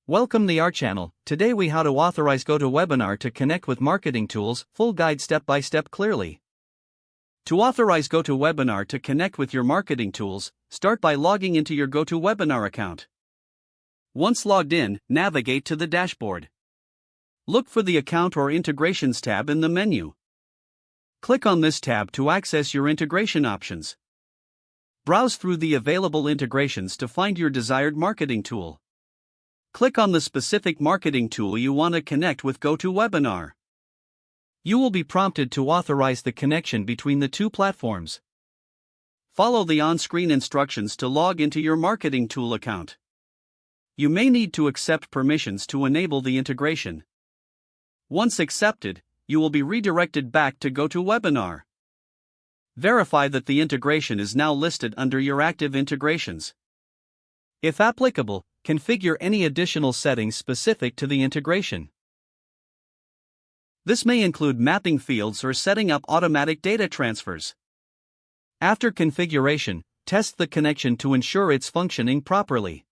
Welcome to our channel. Today we how to authorize GoTo Webinar to connect with marketing tools, full guide step by step clearly. To authorize GoTo Webinar to connect with your marketing tools, start by logging into your GoTo Webinar account. Once logged in, navigate to the dashboard. Look for the Account or Integrations tab in the menu. Click on this tab to access your integration options. Browse through the available integrations to find your desired marketing tool. Click on the specific marketing tool you want to connect with GoTo Webinar. You will be prompted to authorize the connection between the two platforms. Follow the on-screen instructions to log into your marketing tool account. You may need to accept permissions to enable the integration. Once accepted, you will be redirected back to GoTo Webinar. Verify that the integration is now listed under your active integrations. If applicable, configure any additional settings specific to the integration. This may include mapping fields or setting up automatic data transfers. After configuration, test the connection to ensure it's functioning properly.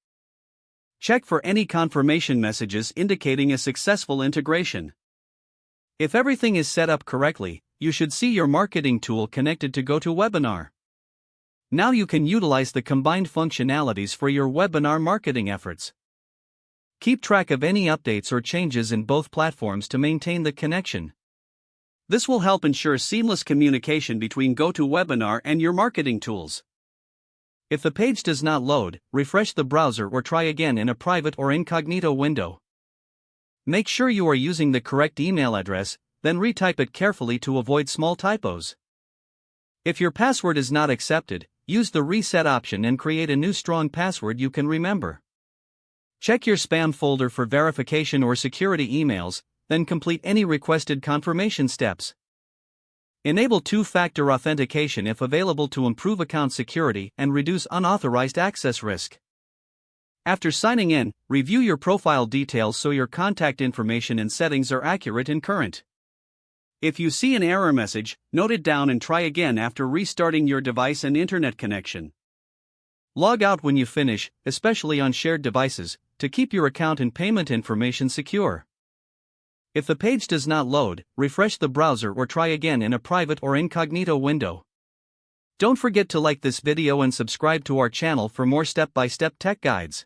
Check for any confirmation messages indicating a successful integration. If everything is set up correctly, you should see your marketing tool connected to GoTo Webinar. Now you can utilize the combined functionalities for your webinar marketing efforts. Keep track of any updates or changes in both platforms to maintain the connection. This will help ensure seamless communication between GoTo Webinar and your marketing tools. If the page does not load, refresh the browser or try again in a private or incognito window. Make sure you are using the correct email address, then retype it carefully to avoid small typos. If your password is not accepted, use the reset option and create a new strong password you can remember. Check your spam folder for verification or security emails, then complete any requested confirmation steps. Enable two-factor authentication if available to improve account security and reduce unauthorized access risk. After signing in, review your profile details so your contact information and settings are accurate and current. If you see an error message, note it down and try again after restarting your device and internet connection. Log out when you finish, especially on shared devices, to keep your account and payment information secure. If the page does not load, refresh the browser or try again in a private or incognito window. Don't forget to like this video and subscribe to our channel for more step-by-step tech guides.